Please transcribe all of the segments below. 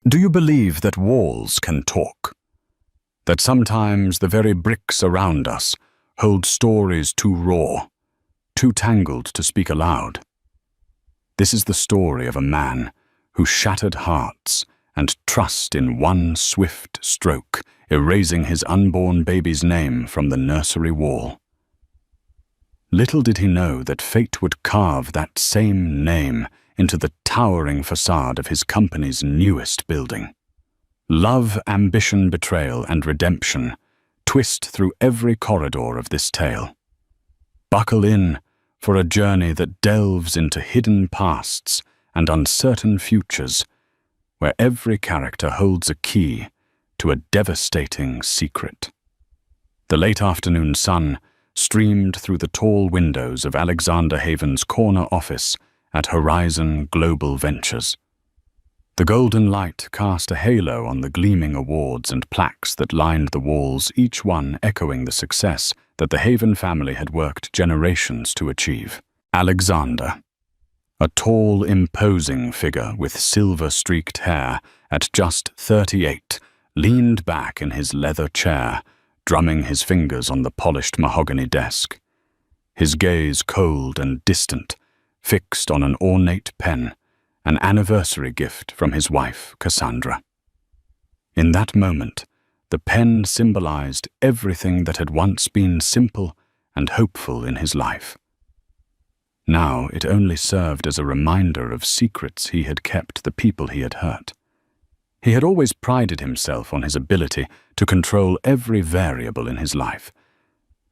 Do you believe that walls can talk? That sometimes the very bricks around us hold stories too raw, too tangled to speak aloud? This is the story of a man who shattered hearts and trust in one swift stroke, erasing his unborn baby's name from the nursery wall. Little did he know that fate would carve that same name into the towering facade of his company's newest building. Love, ambition, betrayal, and redemption twist through every corridor of this tale. Buckle in for a journey that delves into hidden pasts and uncertain futures, where every character holds a key to a devastating secret. The late afternoon sun streamed through the tall windows of Alexander Haven's corner office at Horizon Global Ventures. The golden light cast a halo on the gleaming awards and plaques that lined the walls, each one echoing the success that the Haven family had worked generations to achieve. Alexander, a tall, imposing figure with silver-streaked hair at just 38, leaned back in his leather chair, drumming his fingers on the polished mahogany desk. His gaze cold and distant, fixed on an ornate pen, an anniversary gift from his wife, Cassandra. In that moment, the pen symbolized everything that had once been simple and hopeful in his life. Now it only served as a reminder of secrets he had kept the people he had hurt. He had always prided himself on his ability to control every variable in his life.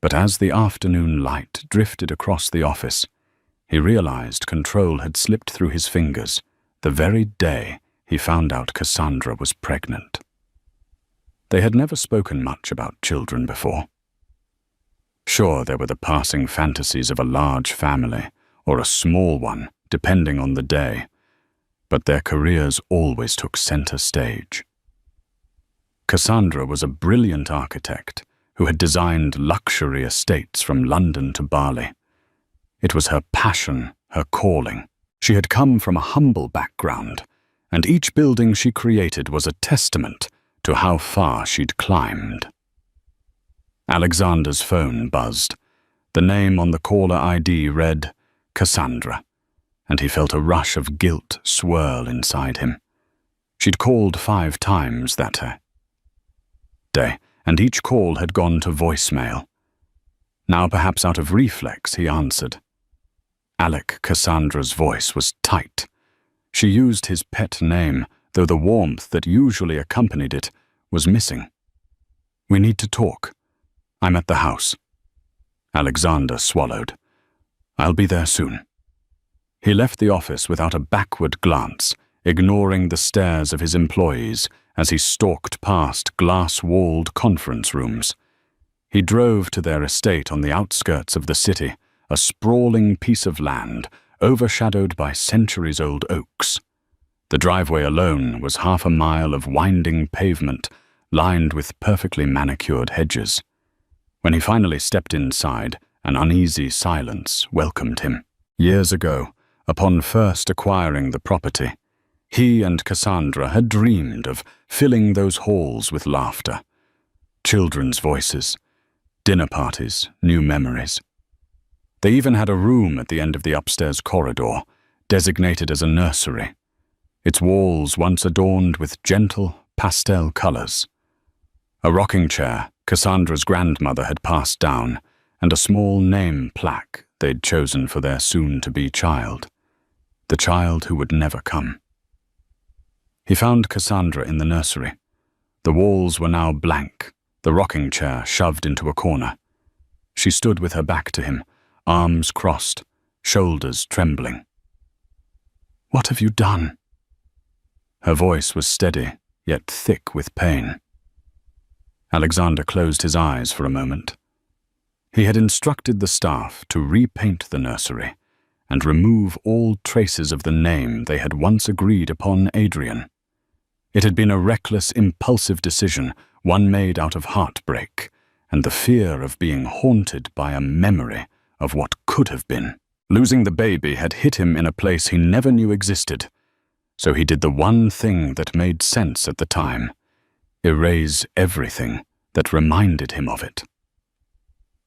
But as the afternoon light drifted across the office, he realized control had slipped through his fingers the very day he found out Cassandra was pregnant. They had never spoken much about children before. Sure, there were the passing fantasies of a large family or a small one, depending on the day, but their careers always took center stage. Cassandra was a brilliant architect who had designed luxury estates from London to Bali. It was her passion, her calling. She had come from a humble background, and each building she created was a testament to how far she'd climbed. Alexander's phone buzzed. The name on the caller ID read Cassandra, and he felt a rush of guilt swirl inside him. She'd called 5 times that day, and each call had gone to voicemail. Now, perhaps out of reflex, he answered. Cassandra's voice was tight. She used his pet name, though the warmth that usually accompanied it was missing. "We need to talk. I'm at the house." Alexander swallowed. "I'll be there soon." He left the office without a backward glance, ignoring the stares of his employees as he stalked past glass-walled conference rooms. He drove to their estate on the outskirts of the city, a sprawling piece of land overshadowed by centuries-old oaks. The driveway alone was half a mile of winding pavement lined with perfectly manicured hedges. When he finally stepped inside, an uneasy silence welcomed him. Years ago, upon first acquiring the property, he and Cassandra had dreamed of filling those halls with laughter, children's voices, dinner parties, new memories. They even had a room at the end of the upstairs corridor, designated as a nursery, its walls once adorned with gentle pastel colors. A rocking chair Cassandra's grandmother had passed down, and a small name plaque they'd chosen for their soon-to-be child, the child who would never come. He found Cassandra in the nursery. The walls were now blank, the rocking chair shoved into a corner. She stood with her back to him, arms crossed, shoulders trembling. "What have you done?" Her voice was steady, yet thick with pain. Alexander closed his eyes for a moment. He had instructed the staff to repaint the nursery and remove all traces of the name they had once agreed upon Adrian. It had been a reckless, impulsive decision, one made out of heartbreak and the fear of being haunted by a memory of what could have been. Losing the baby had hit him in a place he never knew existed, so he did the one thing that made sense at the time: erase everything that reminded him of it.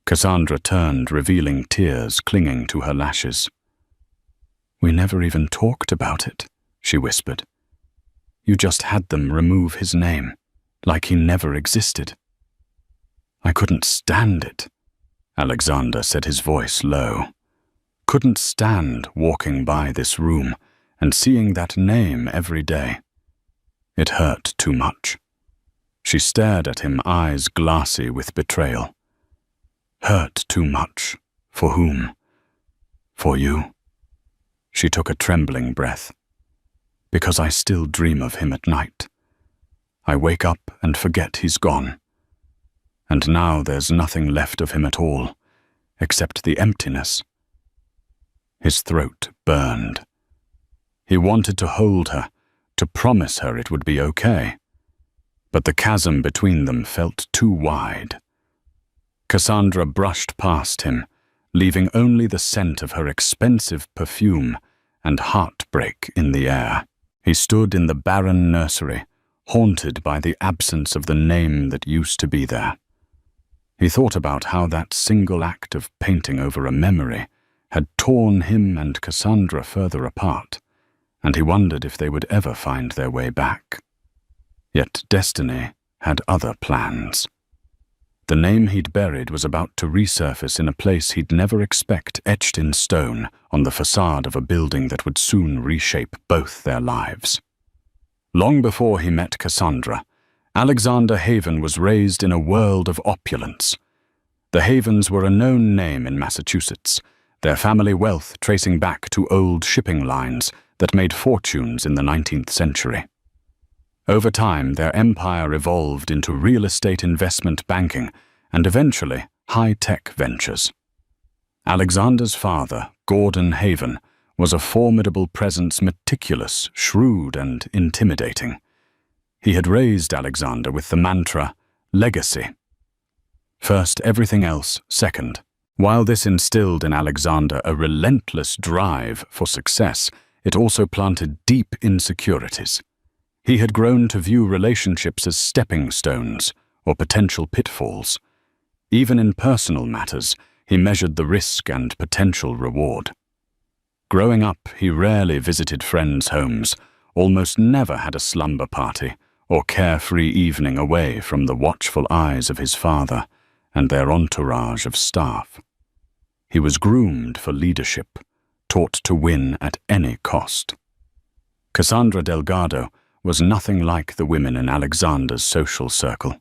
Cassandra turned, revealing tears clinging to her lashes. "We never even talked about it," she whispered. "You just had them remove his name, like he never existed." "I couldn't stand it," Alexander said, his voice low. "Couldn't stand walking by this room and seeing that name every day. It hurt too much." She stared at him, eyes glassy with betrayal. "Hurt too much? For whom? For you?" She took a trembling breath. "Because I still dream of him at night. I wake up and forget he's gone. And now there's nothing left of him at all, except the emptiness." His throat burned. He wanted to hold her, to promise her it would be okay. But the chasm between them felt too wide. Cassandra brushed past him, leaving only the scent of her expensive perfume and heartbreak in the air. He stood in the barren nursery, haunted by the absence of the name that used to be there. He thought about how that single act of painting over a memory had torn him and Cassandra further apart, and he wondered if they would ever find their way back. Yet destiny had other plans. The name he'd buried was about to resurface in a place he'd never expect, etched in stone on the facade of a building that would soon reshape both their lives. Long before he met Cassandra, Alexander Haven was raised in a world of opulence. The Havens were a known name in Massachusetts, their family wealth tracing back to old shipping lines that made fortunes in the 19th century. Over time, their empire evolved into real estate investment banking and eventually high-tech ventures. Alexander's father, Gordon Haven, was a formidable presence, meticulous, shrewd, and intimidating. He had raised Alexander with the mantra, legacy. First everything else, second. While this instilled in Alexander a relentless drive for success, it also planted deep insecurities. He had grown to view relationships as stepping stones or potential pitfalls. Even in personal matters, he measured the risk and potential reward. Growing up, he rarely visited friends' homes, almost never had a slumber party or carefree evening away from the watchful eyes of his father and their entourage of staff. He was groomed for leadership, taught to win at any cost. Cassandra Delgado was nothing like the women in Alexander's social circle.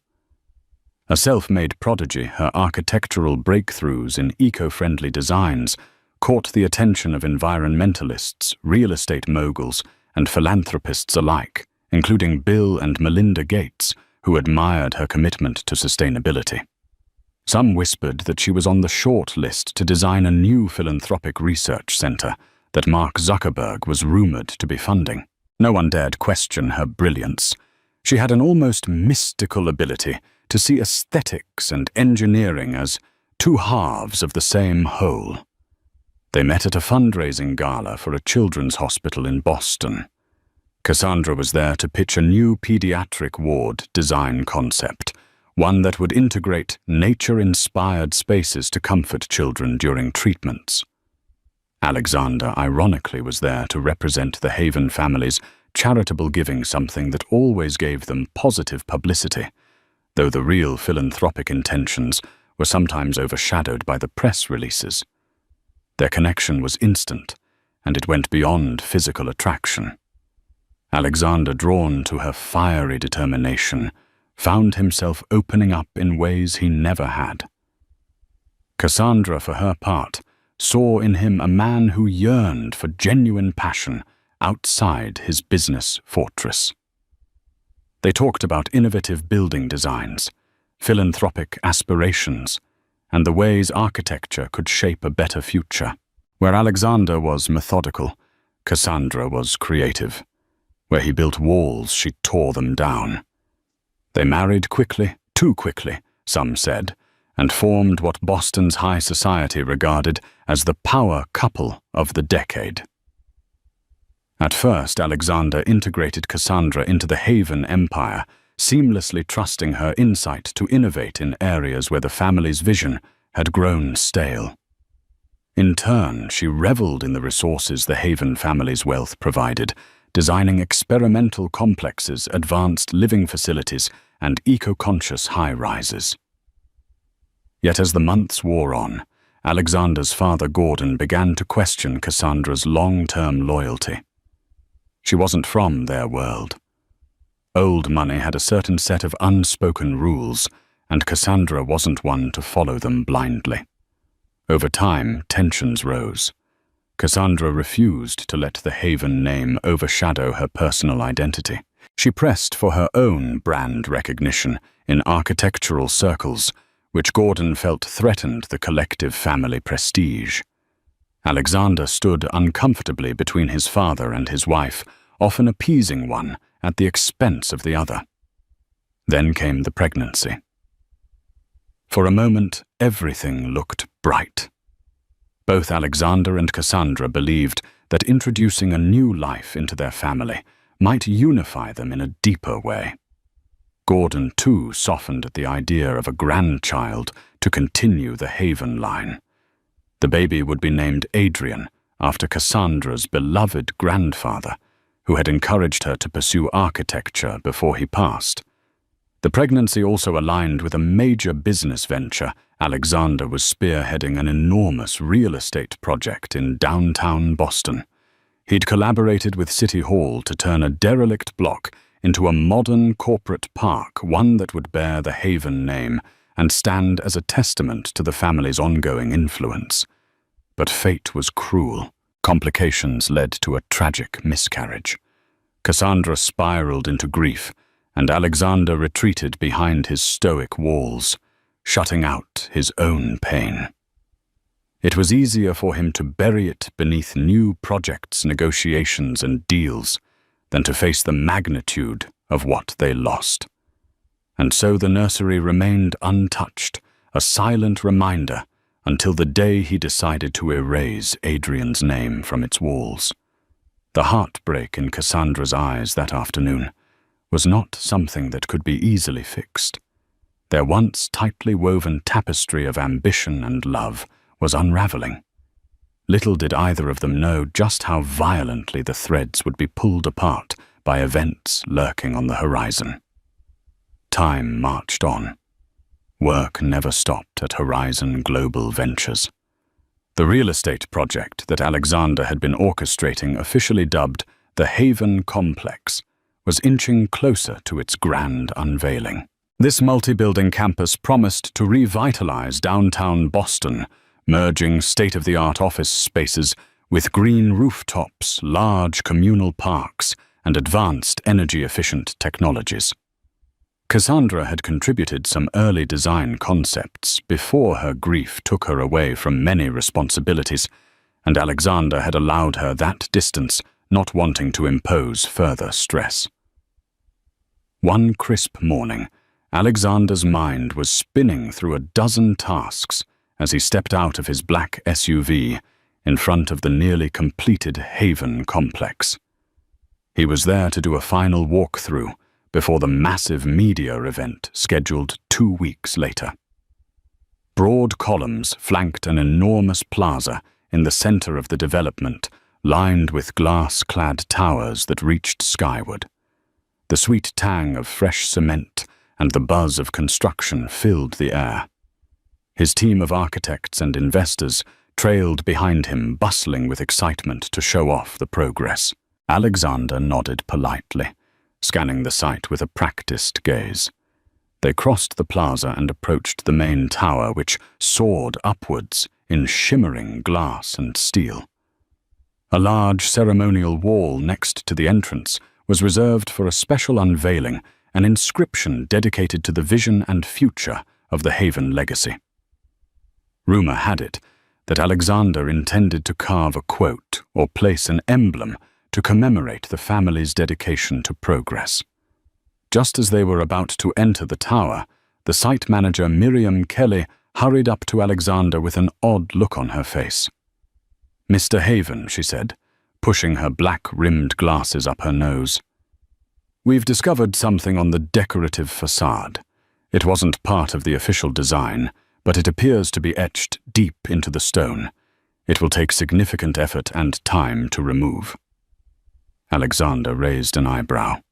A self-made prodigy, her architectural breakthroughs in eco-friendly designs caught the attention of environmentalists, real estate moguls, and philanthropists alike, including Bill and Melinda Gates, who admired her commitment to sustainability. Some whispered that she was on the short list to design a new philanthropic research center that Mark Zuckerberg was rumored to be funding. No one dared question her brilliance. She had an almost mystical ability to see aesthetics and engineering as two halves of the same whole. They met at a fundraising gala for a children's hospital in Boston. Cassandra was there to pitch a new pediatric ward design concept, one that would integrate nature-inspired spaces to comfort children during treatments. Alexander, ironically, was there to represent the Haven family's charitable giving, something that always gave them positive publicity, though the real philanthropic intentions were sometimes overshadowed by the press releases. Their connection was instant, and it went beyond physical attraction. Alexander, drawn to her fiery determination, found himself opening up in ways he never had. Cassandra, for her part, saw in him a man who yearned for genuine passion outside his business fortress. They talked about innovative building designs, philanthropic aspirations, and the ways architecture could shape a better future. Where Alexander was methodical, Cassandra was creative. Where he built walls, she tore them down. They married quickly, too quickly, some said, and formed what Boston's high society regarded as the power couple of the decade. At first, Alexander integrated Cassandra into the Haven Empire, seamlessly trusting her insight to innovate in areas where the family's vision had grown stale. In turn, she reveled in the resources the Haven family's wealth provided, designing experimental complexes, advanced living facilities, and eco-conscious high-rises. Yet as the months wore on, Alexander's father Gordon began to question Cassandra's long-term loyalty. She wasn't from their world. Old money had a certain set of unspoken rules, and Cassandra wasn't one to follow them blindly. Over time, tensions rose. Cassandra refused to let the Haven name overshadow her personal identity. She pressed for her own brand recognition in architectural circles, which Gordon felt threatened the collective family prestige. Alexander stood uncomfortably between his father and his wife, often appeasing one at the expense of the other. Then came the pregnancy. For a moment, everything looked bright. Both Alexander and Cassandra believed that introducing a new life into their family might unify them in a deeper way. Gordon, too, softened at the idea of a grandchild to continue the Haven line. The baby would be named Adrian, after Cassandra's beloved grandfather, who had encouraged her to pursue architecture before he passed. The pregnancy also aligned with a major business venture. Alexander was spearheading an enormous real estate project in downtown Boston. He'd collaborated with City Hall to turn a derelict block into a modern corporate park, one that would bear the Haven name and stand as a testament to the family's ongoing influence. But fate was cruel. Complications led to a tragic miscarriage. Cassandra spiraled into grief, and Alexander retreated behind his stoic walls, shutting out his own pain. It was easier for him to bury it beneath new projects, negotiations, and deals than to face the magnitude of what they lost. And so the nursery remained untouched, a silent reminder until the day he decided to erase Adrian's name from its walls. The heartbreak in Cassandra's eyes that afternoon was not something that could be easily fixed. Their once tightly woven tapestry of ambition and love was unraveling. Little did either of them know just how violently the threads would be pulled apart by events lurking on the horizon. Time marched on. Work never stopped at Horizon Global Ventures. The real estate project that Alexander had been orchestrating, officially dubbed the Haven Complex, was inching closer to its grand unveiling. This multi-building campus promised to revitalize downtown Boston, merging state-of-the-art office spaces with green rooftops, large communal parks, and advanced energy-efficient technologies. Cassandra had contributed some early design concepts before her grief took her away from many responsibilities, and Alexander had allowed her that distance, not wanting to impose further stress. One crisp morning, Alexander's mind was spinning through a dozen tasks as he stepped out of his black SUV in front of the nearly completed Haven complex. He was there to do a final walkthrough before the massive media event scheduled 2 weeks later. Broad columns flanked an enormous plaza in the center of the development, lined with glass-clad towers that reached skyward. The sweet tang of fresh cement and the buzz of construction filled the air. His team of architects and investors trailed behind him, bustling with excitement to show off the progress. Alexander nodded politely, scanning the site with a practiced gaze. They crossed the plaza and approached the main tower, which soared upwards in shimmering glass and steel. A large ceremonial wall next to the entrance was reserved for a special unveiling, an inscription dedicated to the vision and future of the Haven legacy. Rumor had it that Alexander intended to carve a quote or place an emblem to commemorate the family's dedication to progress. Just as they were about to enter the tower, the site manager Miriam Kelly hurried up to Alexander with an odd look on her face. "Mr. Haven," she said, pushing her black-rimmed glasses up her nose. "We've discovered something on the decorative facade. It wasn't part of the official design, but it appears to be etched deep into the stone. It will take significant effort and time to remove." Alexander raised an eyebrow.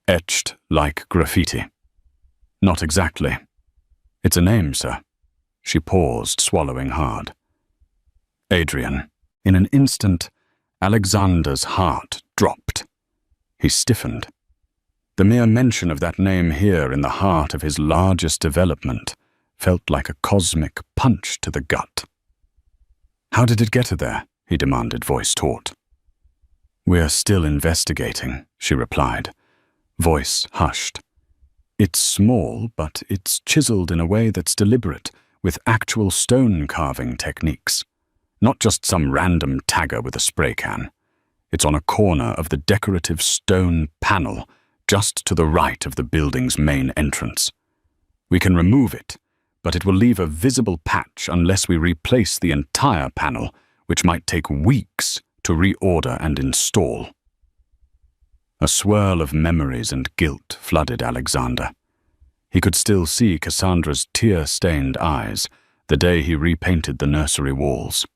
"Etched like graffiti?" "Not exactly. It's a name, sir." She paused, swallowing hard. "Adrian." In an instant, Alexander's heart dropped. He stiffened. The mere mention of that name here in the heart of his largest development felt like a cosmic punch to the gut. "How did it get her there?" he demanded, voice taut. "We're still investigating," she replied, voice hushed. "It's small, but it's chiseled in a way that's deliberate, with actual stone carving techniques. Not just some random tagger with a spray can. It's on a corner of the decorative stone panel just to the right of the building's main entrance. We can remove it, but it will leave a visible patch unless we replace the entire panel, which might take weeks to reorder and install." A swirl of memories and guilt flooded Alexander. He could still see Cassandra's tear-stained eyes the day he repainted the nursery walls.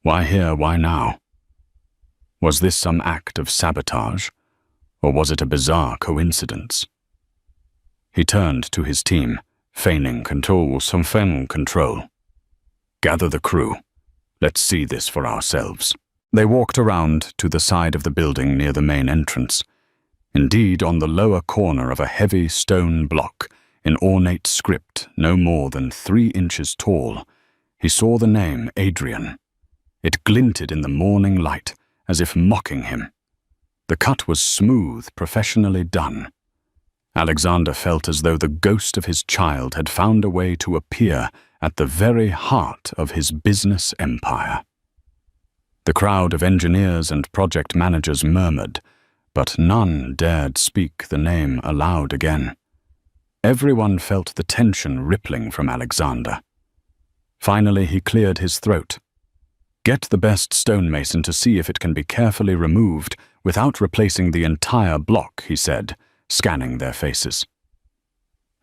Why here, why now? Was this some act of sabotage, or was it a bizarre coincidence? He turned to his team, feigning control. "Gather the crew. Let's see this for ourselves." They walked around to the side of the building near the main entrance. Indeed, on the lower corner of a heavy stone block, in ornate script no more than 3 inches tall, he saw the name Adrian. It glinted in the morning light, as if mocking him. The cut was smooth, professionally done. Alexander felt as though the ghost of his child had found a way to appear at the very heart of his business empire. The crowd of engineers and project managers murmured, but none dared speak the name aloud again. Everyone felt the tension rippling from Alexander. Finally, he cleared his throat. "Get the best stonemason to see if it can be carefully removed without replacing the entire block," he said, scanning their faces.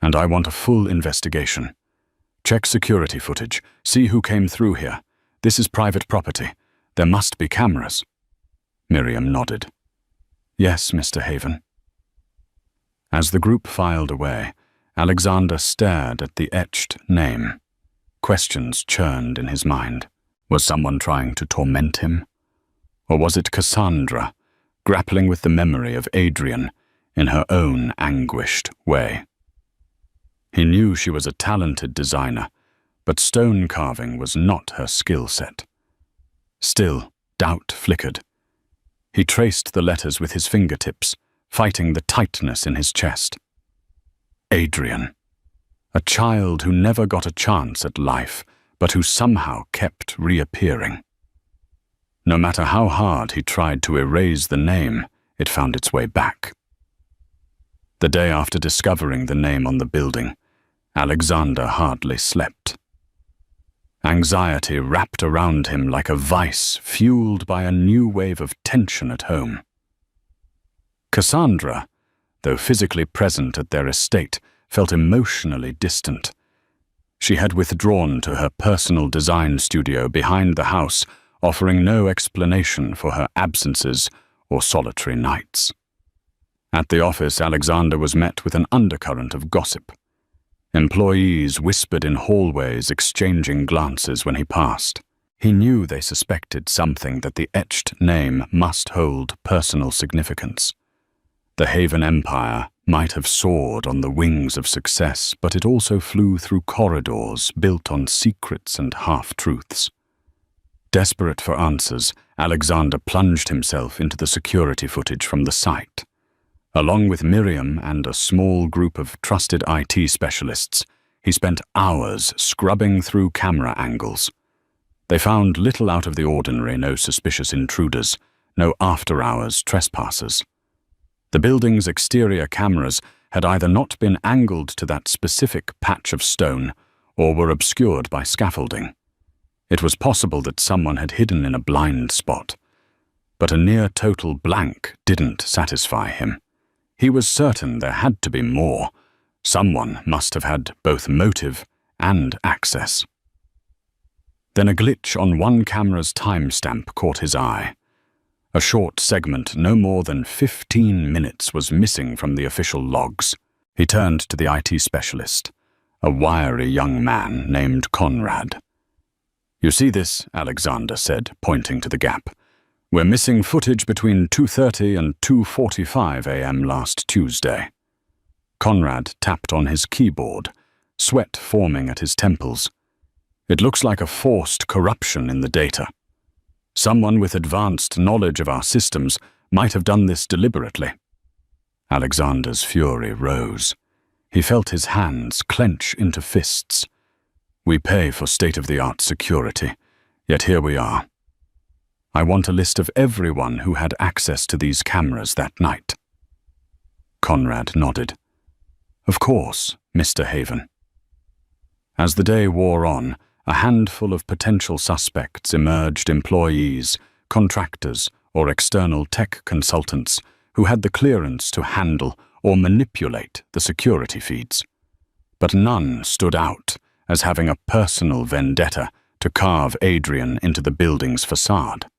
"And I want a full investigation. Check security footage, see who came through here. This is private property. There must be cameras." Miriam nodded. "Yes, Mr. Haven." As the group filed away, Alexander stared at the etched name. Questions churned in his mind. Was someone trying to torment him? Or was it Cassandra, grappling with the memory of Adrian in her own anguished way? He knew she was a talented designer, but stone carving was not her skill set. Still, doubt flickered. He traced the letters with his fingertips, fighting the tightness in his chest. Adrian. A child who never got a chance at life, but who somehow kept reappearing. No matter how hard he tried to erase the name, it found its way back. The day after discovering the name on the building, Alexander hardly slept. Anxiety wrapped around him like a vice fueled by a new wave of tension at home. Cassandra, though physically present at their estate, felt emotionally distant. She had withdrawn to her personal design studio behind the house, offering no explanation for her absences or solitary nights. At the office, Alexander was met with an undercurrent of gossip. Employees whispered in hallways, exchanging glances when he passed. He knew they suspected something, that the etched name must hold personal significance. The Haven Empire might have soared on the wings of success, but it also flew through corridors built on secrets and half-truths. Desperate for answers, Alexander plunged himself into the security footage from the site. Along with Miriam and a small group of trusted IT specialists, he spent hours scrubbing through camera angles. They found little out of the ordinary, no suspicious intruders, no after-hours trespassers. The building's exterior cameras had either not been angled to that specific patch of stone or were obscured by scaffolding. It was possible that someone had hidden in a blind spot. But a near-total blank didn't satisfy him. He was certain there had to be more. Someone must have had both motive and access. Then a glitch on one camera's timestamp caught his eye. A short segment no more than 15 minutes was missing from the official logs. He turned to the IT specialist, a wiry young man named Conrad. "You see this?" Alexander said, pointing to the gap. "We're missing footage between 2:30 and 2:45 a.m. last Tuesday." Conrad tapped on his keyboard, sweat forming at his temples. "It looks like a forced corruption in the data. Someone with advanced knowledge of our systems might have done this deliberately." Alexander's fury rose. He felt his hands clench into fists. "We pay for state-of-the-art security, yet here we are. I want a list of everyone who had access to these cameras that night." Conrad nodded. "Of course, Mr. Haven." As the day wore on, a handful of potential suspects emerged: employees, contractors, or external tech consultants who had the clearance to handle or manipulate the security feeds. But none stood out as having a personal vendetta to carve Adrian into the building's facade.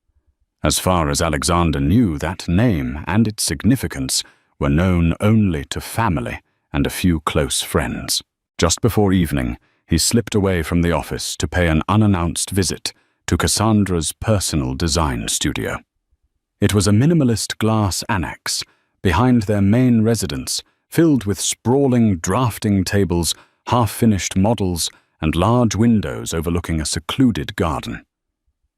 As far as Alexander knew, that name and its significance were known only to family and a few close friends. Just before evening, he slipped away from the office to pay an unannounced visit to Cassandra's personal design studio. It was a minimalist glass annex behind their main residence, filled with sprawling drafting tables, half-finished models, and large windows overlooking a secluded garden.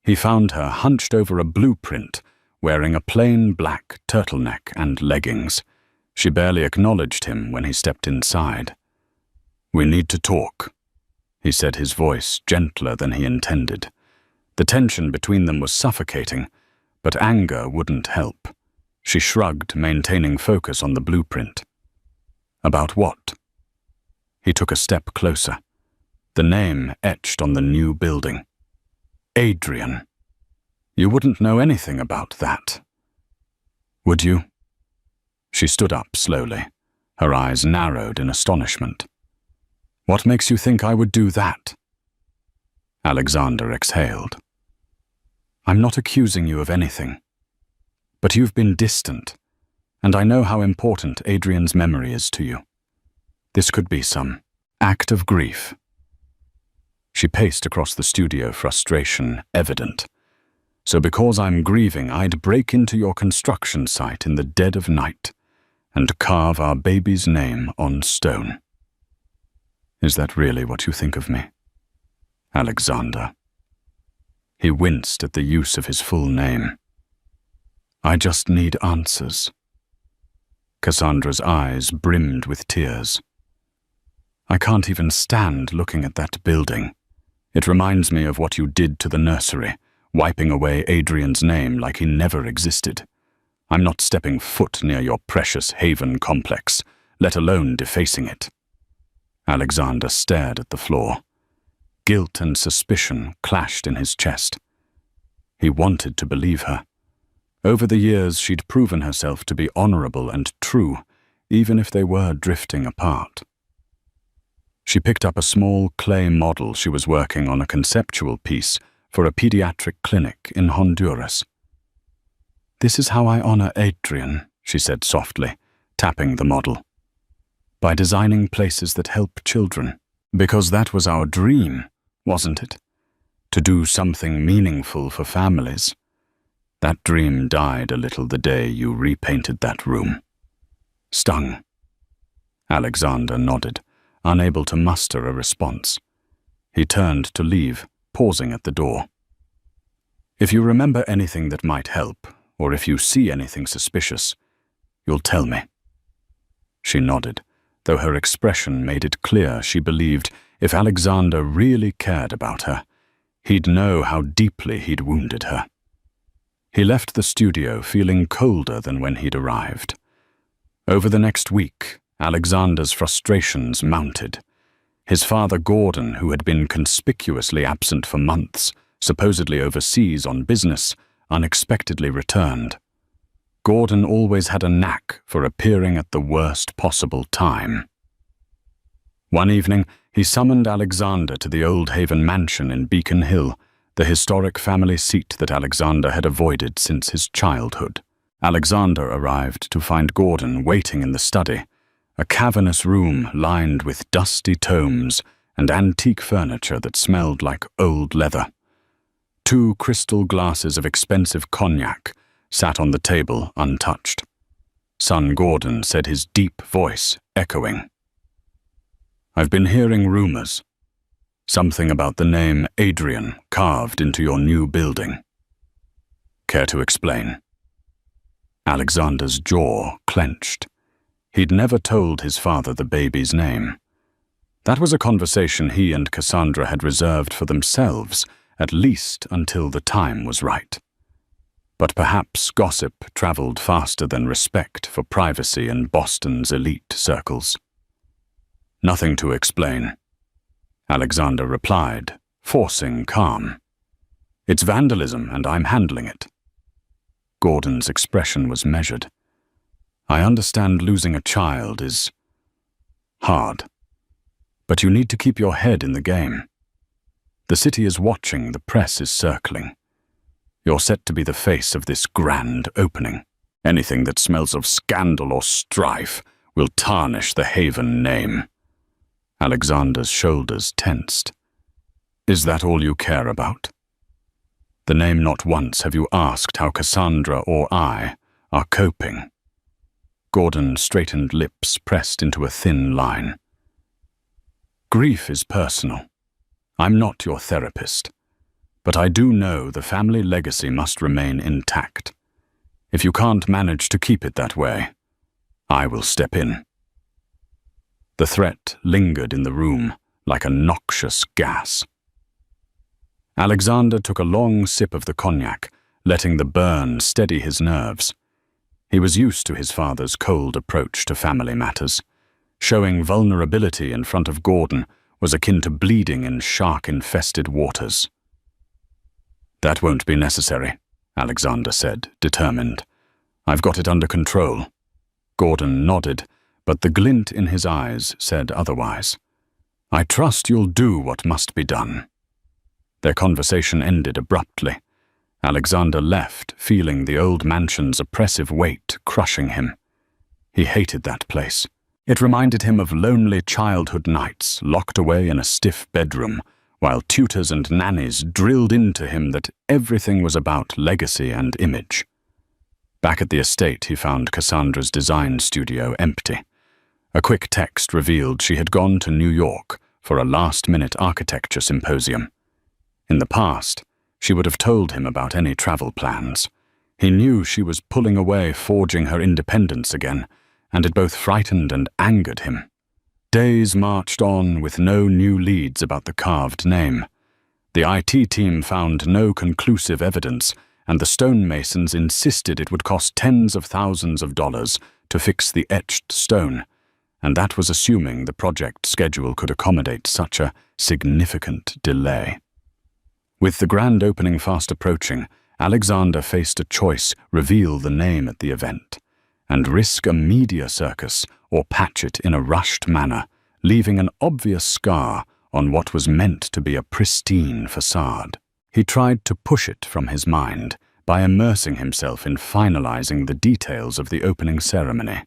He found her hunched over a blueprint, wearing a plain black turtleneck and leggings. She barely acknowledged him when he stepped inside. "We need to talk," he said, his voice gentler than he intended. The tension between them was suffocating, but anger wouldn't help. She shrugged, maintaining focus on the blueprint. "About what?" He took a step closer. The name etched on the new building. Adrian. "You wouldn't know anything about that, would you?" She stood up slowly, her eyes narrowed in astonishment. "What makes you think I would do that?" Alexander exhaled. "I'm not accusing you of anything, but you've been distant, and I know how important Adrian's memory is to you. This could be some act of grief." She paced across the studio, frustration evident. "So because I'm grieving, I'd break into your construction site in the dead of night and carve our baby's name on stone. Is that really what you think of me, Alexander?" He winced at the use of his full name. "I just need answers." Cassandra's eyes brimmed with tears. "I can't even stand looking at that building. It reminds me of what you did to the nursery, wiping away Adrian's name like he never existed. I'm not stepping foot near your precious Haven complex, let alone defacing it." Alexander stared at the floor. Guilt and suspicion clashed in his chest. He wanted to believe her. Over the years, she'd proven herself to be honorable and true, even if they were drifting apart. She picked up a small clay model she was working on, a conceptual piece for a pediatric clinic in Honduras. "This is how I honor Adrian," she said softly, tapping the model. "By designing places that help children. Because that was our dream, wasn't it? To do something meaningful for families. That dream died a little the day you repainted that room." "Stung?" Alexander nodded, unable to muster a response. He turned to leave, pausing at the door. "If you remember anything that might help, or if you see anything suspicious, you'll tell me." She nodded, though her expression made it clear she believed if Alexander really cared about her, he'd know how deeply he'd wounded her. He left the studio feeling colder than when he'd arrived. Over the next week, Alexander's frustrations mounted. His father Gordon, who had been conspicuously absent for months, supposedly overseas on business, unexpectedly returned. Gordon always had a knack for appearing at the worst possible time. One evening, he summoned Alexander to the Old Haven mansion in Beacon Hill, the historic family seat that Alexander had avoided since his childhood. Alexander arrived to find Gordon waiting in the study, a cavernous room lined with dusty tomes and antique furniture that smelled like old leather. 2 crystal glasses of expensive cognac sat on the table untouched. Son Gordon said, his deep voice echoing. "I've been hearing rumors. Something about the name Adrian carved into your new building. Care to explain?" Alexander's jaw clenched. He'd never told his father the baby's name. That was a conversation he and Cassandra had reserved for themselves, at least until the time was right. But perhaps gossip traveled faster than respect for privacy in Boston's elite circles. "Nothing to explain," Alexander replied, forcing calm. "It's vandalism, and I'm handling it." Gordon's expression was measured. "I understand losing a child is hard, but you need to keep your head in the game. The city is watching, the press is circling. You're set to be the face of this grand opening. Anything that smells of scandal or strife will tarnish the Haven name." Alexander's shoulders tensed. "Is that all you care about? The name not once have you asked how Cassandra or I are coping." Gordon's straightened lips pressed into a thin line. "Grief is personal. I'm not your therapist. But I do know the family legacy must remain intact. If you can't manage to keep it that way, I will step in." The threat lingered in the room like a noxious gas. Alexander took a long sip of the cognac, letting the burn steady his nerves. He was used to his father's cold approach to family matters. Showing vulnerability in front of Gordon was akin to bleeding in shark-infested waters. "That won't be necessary," Alexander said, determined. "I've got it under control." Gordon nodded, but the glint in his eyes said otherwise. "I trust you'll do what must be done." Their conversation ended abruptly. Alexander left, feeling the old mansion's oppressive weight crushing him. He hated that place. It reminded him of lonely childhood nights locked away in a stiff bedroom, while tutors and nannies drilled into him that everything was about legacy and image. Back at the estate, he found Cassandra's design studio empty. A quick text revealed she had gone to New York for a last-minute architecture symposium. In the past, she would have told him about any travel plans. He knew she was pulling away, forging her independence again, and it both frightened and angered him. Days marched on with no new leads about the carved name. The IT team found no conclusive evidence, and the stonemasons insisted it would cost tens of thousands of dollars to fix the etched stone, and that was assuming the project schedule could accommodate such a significant delay. With the grand opening fast approaching, Alexander faced a choice: reveal the name at the event, and risk a media circus, or patch it in a rushed manner, leaving an obvious scar on what was meant to be a pristine facade. He tried to push it from his mind by immersing himself in finalizing the details of the opening ceremony.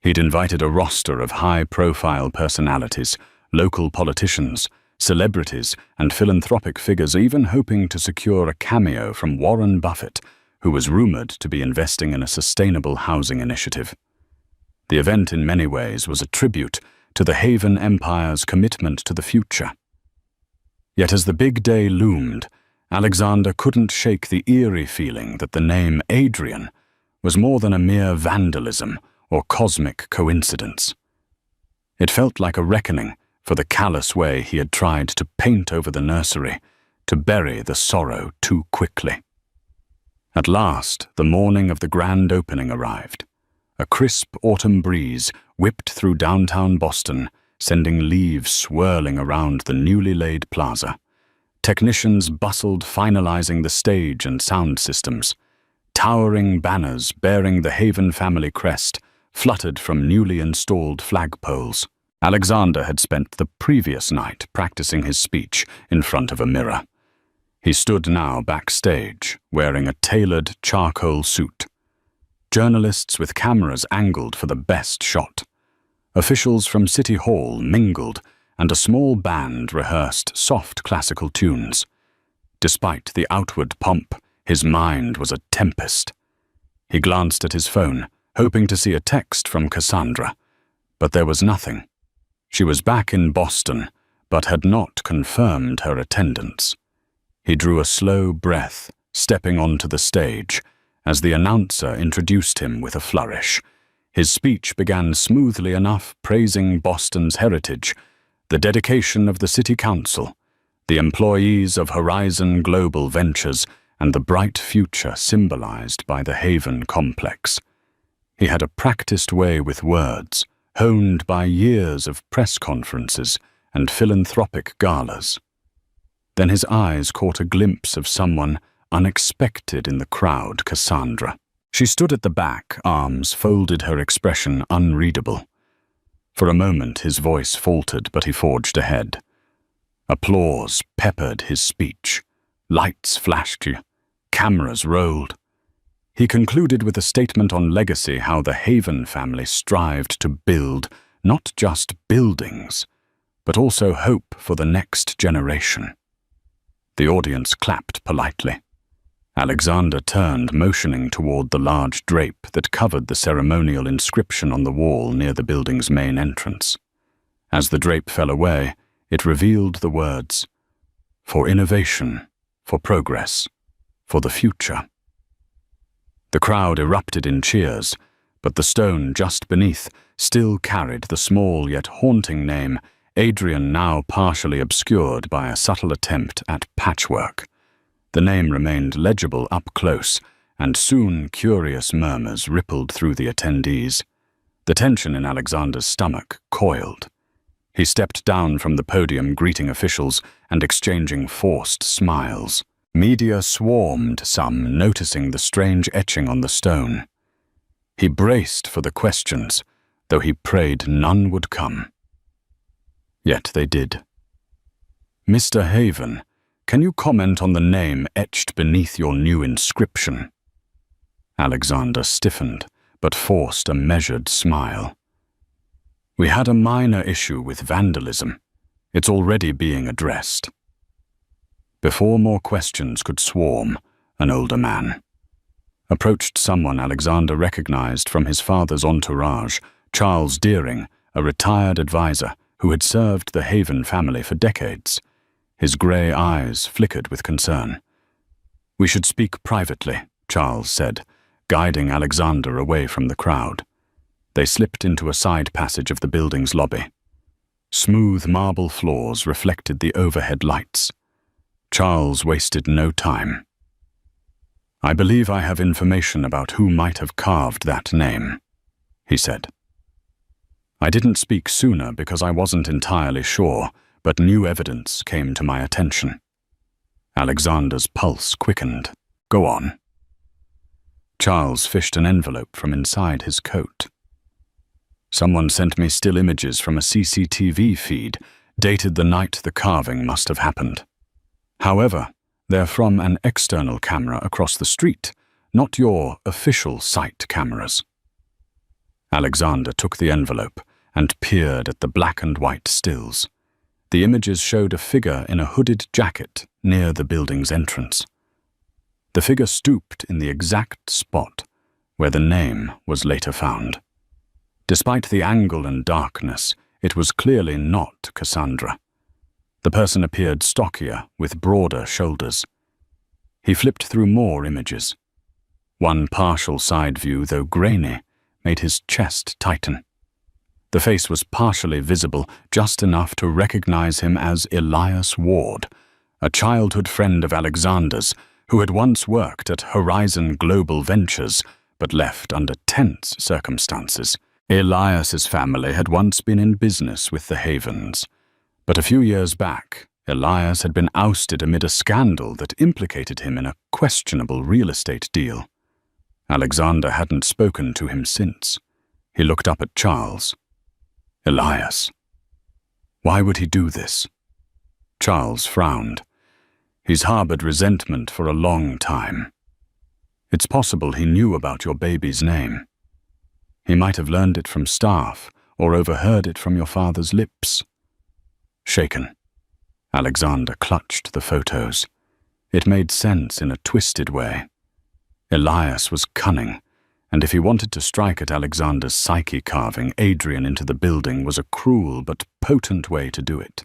He'd invited a roster of high-profile personalities, local politicians, celebrities, and philanthropic figures, even hoping to secure a cameo from Warren Buffett, who was rumored to be investing in a sustainable housing initiative. The event in many ways was a tribute to the Haven Empire's commitment to the future. Yet as the big day loomed, Alexander couldn't shake the eerie feeling that the name Adrian was more than a mere vandalism or cosmic coincidence. It felt like a reckoning for the callous way he had tried to paint over the nursery, to bury the sorrow too quickly. At last, the morning of the grand opening arrived. A crisp autumn breeze whipped through downtown Boston, sending leaves swirling around the newly laid plaza. Technicians bustled finalizing the stage and sound systems. Towering banners bearing the Haven family crest fluttered from newly installed flagpoles. Alexander had spent the previous night practicing his speech in front of a mirror. He stood now backstage, wearing a tailored charcoal suit. Journalists with cameras angled for the best shot. Officials from City Hall mingled, and a small band rehearsed soft classical tunes. Despite the outward pomp, his mind was a tempest. He glanced at his phone, hoping to see a text from Cassandra, but there was nothing. She was back in Boston, but had not confirmed her attendance. He drew a slow breath, stepping onto the stage, as the announcer introduced him with a flourish. His speech began smoothly enough, praising Boston's heritage, the dedication of the City Council, the employees of Horizon Global Ventures, and the bright future symbolized by the Haven complex. He had a practiced way with words, honed by years of press conferences and philanthropic galas. Then his eyes caught a glimpse of someone unexpected in the crowd, Cassandra. She stood at the back, arms folded, her expression unreadable. For a moment his voice faltered, but he forged ahead. Applause peppered his speech. Lights flashed, cameras rolled. He concluded with a statement on legacy, how the Haven family strived to build not just buildings, but also hope for the next generation. The audience clapped politely. Alexander turned, motioning toward the large drape that covered the ceremonial inscription on the wall near the building's main entrance. As the drape fell away, it revealed the words, "For innovation, for progress, for the future." The crowd erupted in cheers, but the stone just beneath still carried the small yet haunting name, Adrian, now partially obscured by a subtle attempt at patchwork. The name remained legible up close, and soon curious murmurs rippled through the attendees. The tension in Alexander's stomach coiled. He stepped down from the podium, greeting officials and exchanging forced smiles. Media swarmed, some noticing the strange etching on the stone. He braced for the questions, though he prayed none would come. Yet they did. "Mr. Haven, can you comment on the name etched beneath your new inscription?" Alexander stiffened, but forced a measured smile. "We had a minor issue with vandalism. It's already being addressed." Before more questions could swarm, an older man approached someone Alexander recognized from his father's entourage, Charles Deering, a retired advisor who had served the Haven family for decades. His grey eyes flickered with concern. "We should speak privately," Charles said, guiding Alexander away from the crowd. They slipped into a side passage of the building's lobby. Smooth marble floors reflected the overhead lights. Charles wasted no time. "I believe I have information about who might have carved that name," he said. "I didn't speak sooner because I wasn't entirely sure, but new evidence came to my attention." Alexander's pulse quickened. "Go on." Charles fished an envelope from inside his coat. "Someone sent me still images from a CCTV feed, dated the night the carving must have happened. However, they're from an external camera across the street, not your official site cameras." Alexander took the envelope and peered at the black and white stills. The images showed a figure in a hooded jacket near the building's entrance. The figure stooped in the exact spot where the name was later found. Despite the angle and darkness, it was clearly not Cassandra. The person appeared stockier, with broader shoulders. He flipped through more images. One partial side view, though grainy, made his chest tighten. The face was partially visible, just enough to recognize him as Elias Ward, a childhood friend of Alexander's who had once worked at Horizon Global Ventures, but left under tense circumstances. Elias's family had once been in business with the Havens, but a few years back, Elias had been ousted amid a scandal that implicated him in a questionable real estate deal. Alexander hadn't spoken to him since. He looked up at Charles. Elias. Why would he do this? Charles frowned. He's harbored resentment for a long time. It's possible he knew about your baby's name. He might have learned it from staff or overheard it from your father's lips. Shaken, Alexander clutched the photos. It made sense in a twisted way. Elias was cunning, and if he wanted to strike at Alexander's psyche, carving Adrian into the building was a cruel but potent way to do it.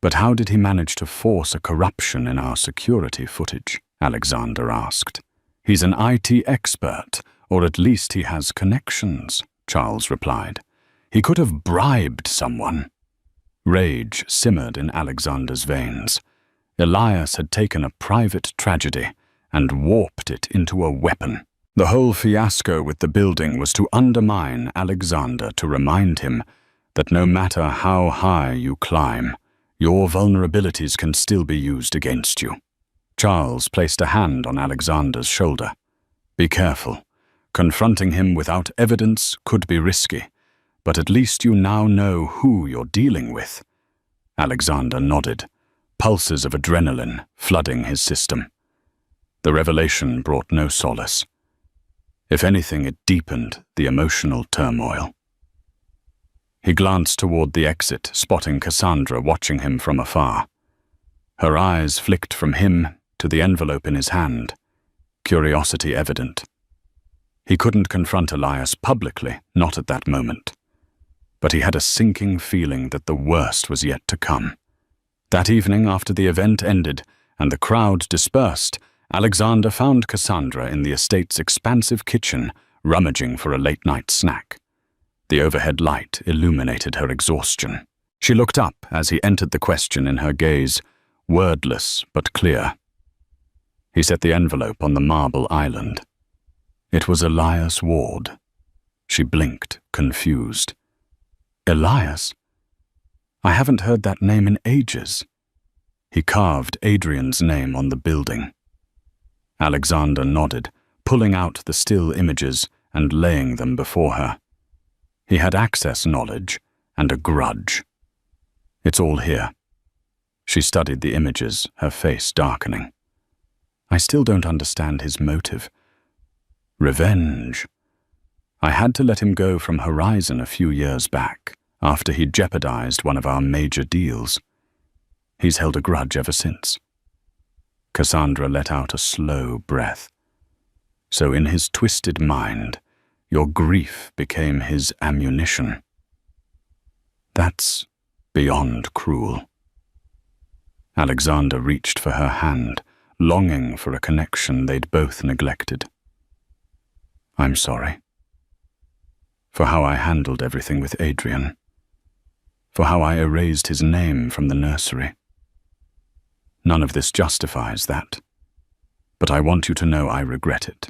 But how did he manage to force a corruption in our security footage? Alexander asked. He's an IT expert, or at least he has connections, Charles replied. He could have bribed someone. Rage simmered in Alexander's veins. Elias had taken a private tragedy and warped it into a weapon. The whole fiasco with the building was to undermine Alexander, to remind him that no matter how high you climb, your vulnerabilities can still be used against you. Charles placed a hand on Alexander's shoulder. Be careful. Confronting him without evidence could be risky, but at least you now know who you're dealing with. Alexander nodded, pulses of adrenaline flooding his system. The revelation brought no solace. If anything, it deepened the emotional turmoil. He glanced toward the exit, spotting Cassandra watching him from afar. Her eyes flicked from him to the envelope in his hand, curiosity evident. He couldn't confront Elias publicly, not at that moment. But he had a sinking feeling that the worst was yet to come. That evening, after the event ended and the crowd dispersed, Alexander found Cassandra in the estate's expansive kitchen, rummaging for a late-night snack. The overhead light illuminated her exhaustion. She looked up as he entered, the question in her gaze, wordless but clear. He set the envelope on the marble island. It was Elias Ward. She blinked, confused. Elias? I haven't heard that name in ages. He carved Adrian's name on the building. Alexander nodded, pulling out the still images and laying them before her. He had access knowledge and a grudge. It's all here. She studied the images, her face darkening. I still don't understand his motive. Revenge. I had to let him go from Horizon a few years back, after he'd jeopardized one of our major deals. He's held a grudge ever since. Cassandra let out a slow breath. So in his twisted mind, your grief became his ammunition. That's beyond cruel. Alexander reached for her hand, longing for a connection they'd both neglected. I'm sorry. For how I handled everything with Adrian. For how I erased his name from the nursery. None of this justifies that, but I want you to know I regret it.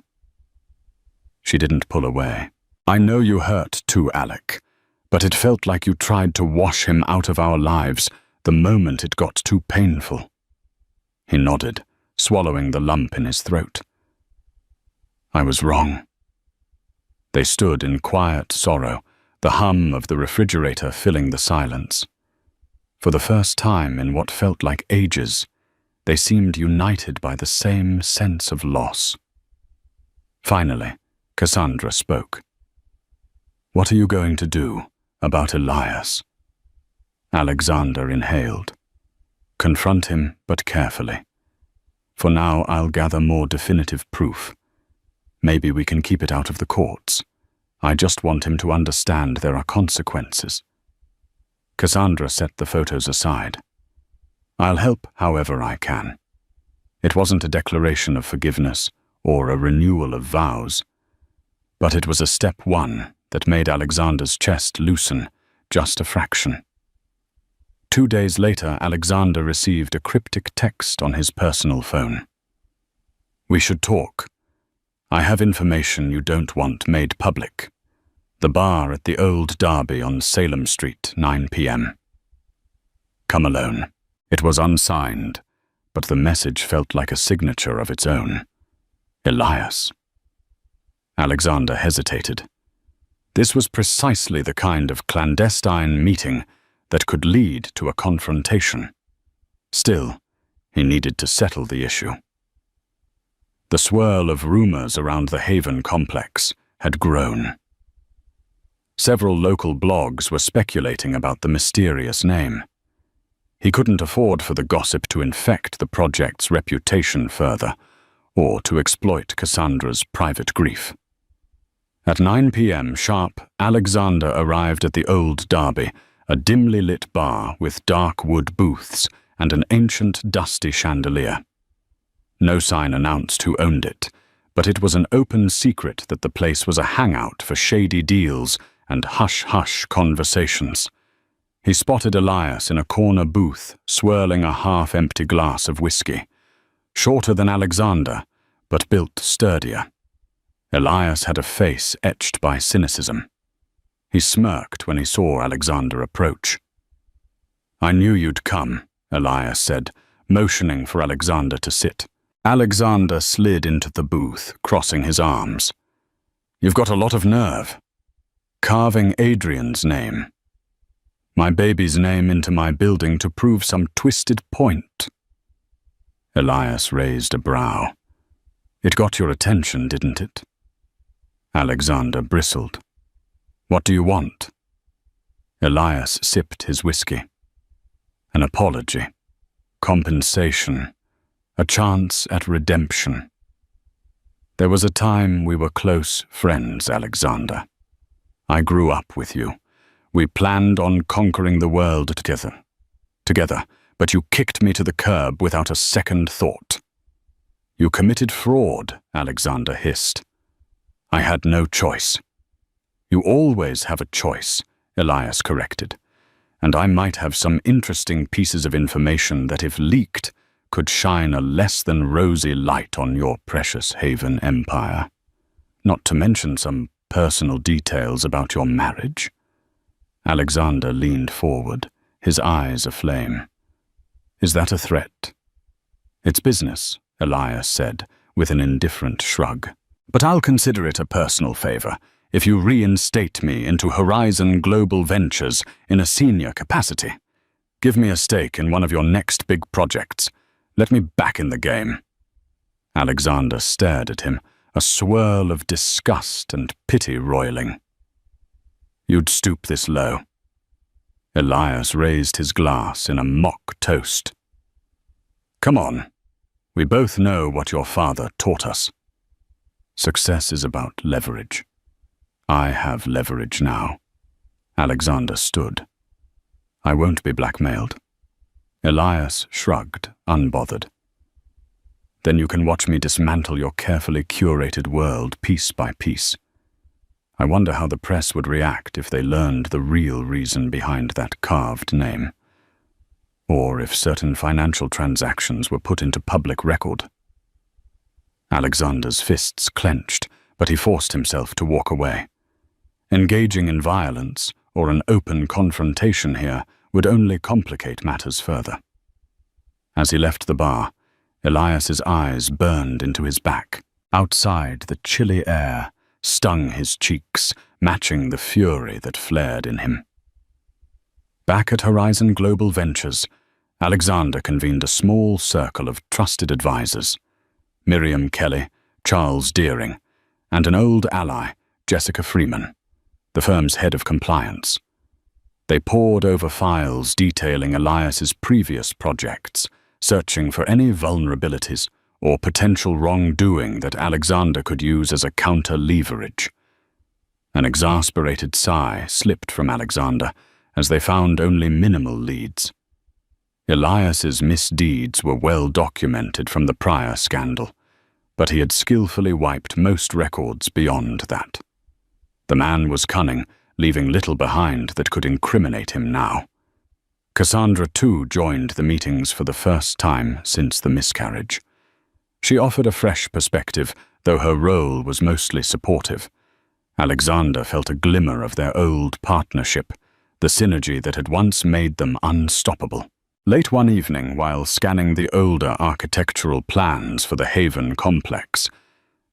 She didn't pull away. I know you hurt too, Alec, but it felt like you tried to wash him out of our lives the moment it got too painful. He nodded, swallowing the lump in his throat. I was wrong. They stood in quiet sorrow, the hum of the refrigerator filling the silence. For the first time in what felt like ages, they seemed united by the same sense of loss. Finally, Cassandra spoke. What are you going to do about Elias? Alexander inhaled. Confront him, but carefully. For now, I'll gather more definitive proof. Maybe we can keep it out of the courts. I just want him to understand there are consequences. Cassandra set the photos aside. I'll help however I can. It wasn't a declaration of forgiveness or a renewal of vows, but it was a step one that made Alexander's chest loosen just a fraction. 2 days later, Alexander received a cryptic text on his personal phone. We should talk. I have information you don't want made public. The bar at the Old Derby on Salem Street, 9 p.m. Come alone. It was unsigned, but the message felt like a signature of its own. Elias. Alexander hesitated. This was precisely the kind of clandestine meeting that could lead to a confrontation. Still, he needed to settle the issue. The swirl of rumors around the Haven complex had grown. Several local blogs were speculating about the mysterious name. He couldn't afford for the gossip to infect the project's reputation further, or to exploit Cassandra's private grief. At 9 p.m. sharp, Alexander arrived at the Old Derby, a dimly lit bar with dark wood booths and an ancient, dusty chandelier. No sign announced who owned it, but it was an open secret that the place was a hangout for shady deals and hush-hush conversations. He spotted Elias in a corner booth, swirling a half-empty glass of whiskey. Shorter than Alexander, but built sturdier. Elias had a face etched by cynicism. He smirked when he saw Alexander approach. "I knew you'd come," Elias said, motioning for Alexander to sit. Alexander slid into the booth, crossing his arms. "You've got a lot of nerve. Carving Adrian's name. My baby's name into my building to prove some twisted point." Elias raised a brow. "It got your attention, didn't it?" Alexander bristled. "What do you want?" Elias sipped his whiskey. "An apology. Compensation. A chance at redemption. There was a time we were close friends, Alexander. I grew up with you. We planned on conquering the world together, but you kicked me to the curb without a second thought." "You committed fraud," Alexander hissed. "I had no choice." "You always have a choice," Elias corrected. "And I might have some interesting pieces of information that, if leaked, could shine a less than rosy light on your precious Haven empire. Not to mention some personal details about your marriage." Alexander leaned forward, his eyes aflame. "Is that a threat?" "It's business," Elias said, with an indifferent shrug. "But I'll consider it a personal favor if you reinstate me into Horizon Global Ventures in a senior capacity. Give me a stake in one of your next big projects. Let me back in the game." Alexander stared at him, a swirl of disgust and pity roiling. "You'd stoop this low?" Elias raised his glass in a mock toast. "Come on. We both know what your father taught us. Success is about leverage. I have leverage now." Alexander stood. "I won't be blackmailed." Elias shrugged, unbothered. "Then you can watch me dismantle your carefully curated world piece by piece. I wonder how the press would react if they learned the real reason behind that carved name. Or if certain financial transactions were put into public record." Alexander's fists clenched, but he forced himself to walk away. Engaging in violence or an open confrontation here would only complicate matters further. As he left the bar, Elias's eyes burned into his back. Outside, the chilly air stung his cheeks, matching the fury that flared in him. Back at Horizon Global Ventures, Alexander convened a small circle of trusted advisors: Miriam Kelly, Charles Deering, and an old ally, Jessica Freeman, the firm's head of compliance. They pored over files detailing Elias's previous projects, searching for any vulnerabilities or potential wrongdoing that Alexander could use as a counter-leverage. An exasperated sigh slipped from Alexander as they found only minimal leads. Elias's misdeeds were well documented from the prior scandal, but he had skillfully wiped most records beyond that. The man was cunning, leaving little behind that could incriminate him now. Cassandra, too, joined the meetings for the first time since the miscarriage. She offered a fresh perspective, though her role was mostly supportive. Alexander felt a glimmer of their old partnership, the synergy that had once made them unstoppable. Late one evening, while scanning the older architectural plans for the Haven complex,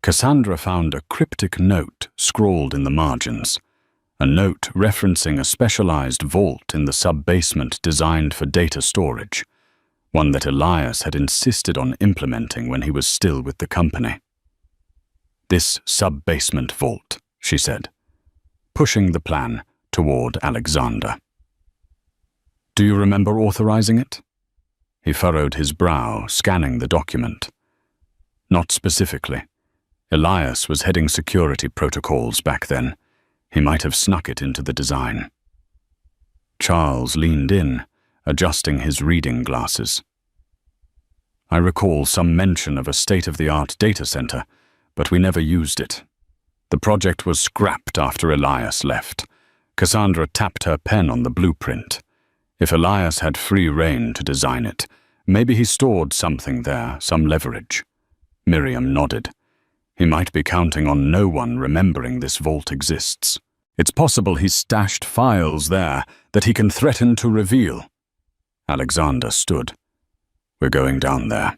Cassandra found a cryptic note scrawled in the margins, a note referencing a specialized vault in the sub-basement designed for data storage, one that Elias had insisted on implementing when he was still with the company. "This sub-basement vault," she said, pushing the plan toward Alexander. "Do you remember authorizing it?" He furrowed his brow, scanning the document. "Not specifically. Elias was heading security protocols back then. He might have snuck it into the design." Charles leaned in, adjusting his reading glasses. "I recall some mention of a state-of-the-art data center, but we never used it. The project was scrapped after Elias left." Cassandra tapped her pen on the blueprint. If Elias had free rein to design it, maybe he stored something there, some leverage. Miriam nodded. He might be counting on no one remembering this vault exists. It's possible he's stashed files there that he can threaten to reveal. Alexander stood. "We're going down there."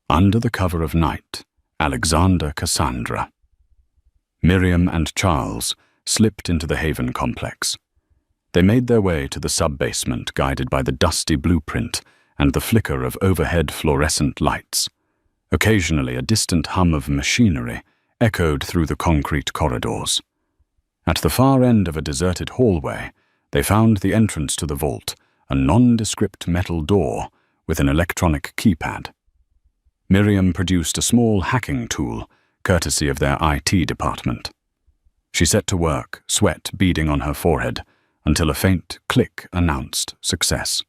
Under the cover of night, Alexander, Cassandra. Miriam and Charles slipped into the Haven complex. They made their way to the sub-basement, guided by the dusty blueprint and the flicker of overhead fluorescent lights. Occasionally, a distant hum of machinery echoed through the concrete corridors. At the far end of a deserted hallway, they found the entrance to the vault, a nondescript metal door with an electronic keypad. Miriam produced a small hacking tool, courtesy of their IT department. She set to work, sweat beading on her forehead, until a faint click announced success.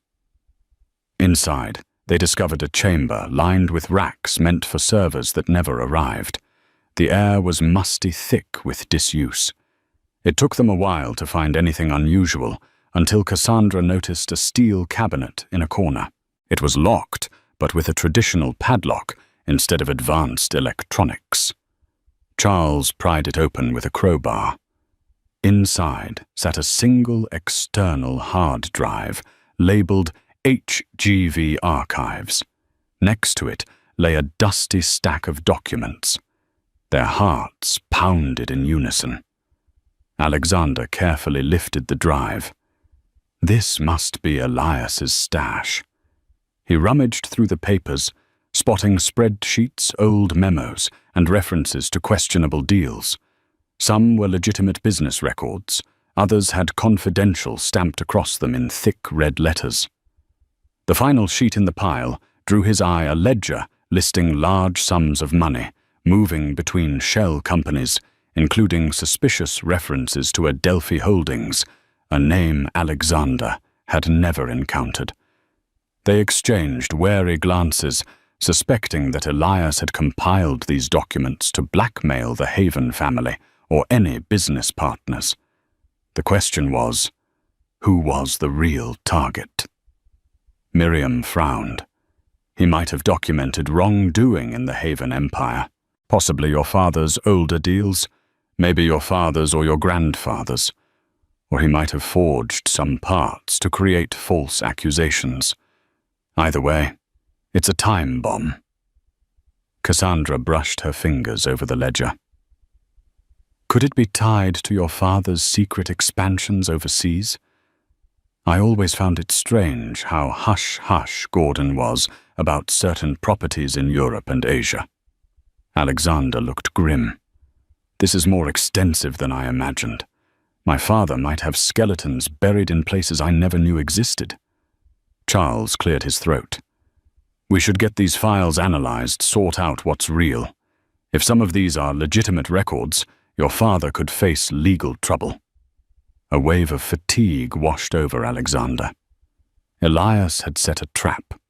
Inside, they discovered a chamber lined with racks meant for servers that never arrived. The air was musty thick with disuse. It took them a while to find anything unusual, until Cassandra noticed a steel cabinet in a corner. It was locked, but with a traditional padlock instead of advanced electronics. Charles pried it open with a crowbar. Inside sat a single external hard drive, labeled HGV Archives. Next to it lay a dusty stack of documents. Their hearts pounded in unison. Alexander carefully lifted the drive. This must be Elias's stash. He rummaged through the papers, spotting spreadsheets, old memos, and references to questionable deals. Some were legitimate business records, others had confidential stamped across them in thick red letters. The final sheet in the pile drew his eye a ledger listing large sums of money, moving between shell companies, including suspicious references to a Delphi Holdings, a name Alexander had never encountered. They exchanged wary glances, suspecting that Elias had compiled these documents to blackmail the Haven family or any business partners. The question was, who was the real target? Miriam frowned. He might have documented wrongdoing in the Haven Empire. Possibly your father's older deals, maybe your father's or your grandfather's. Or he might have forged some parts to create false accusations. Either way, it's a time bomb. Cassandra brushed her fingers over the ledger. Could it be tied to your father's secret expansions overseas? I always found it strange how hush-hush Gordon was about certain properties in Europe and Asia. Alexander looked grim. This is more extensive than I imagined. My father might have skeletons buried in places I never knew existed. Charles cleared his throat. We should get these files analyzed, sort out what's real. If some of these are legitimate records, your father could face legal trouble. A wave of fatigue washed over Alexander. Elias had set a trap.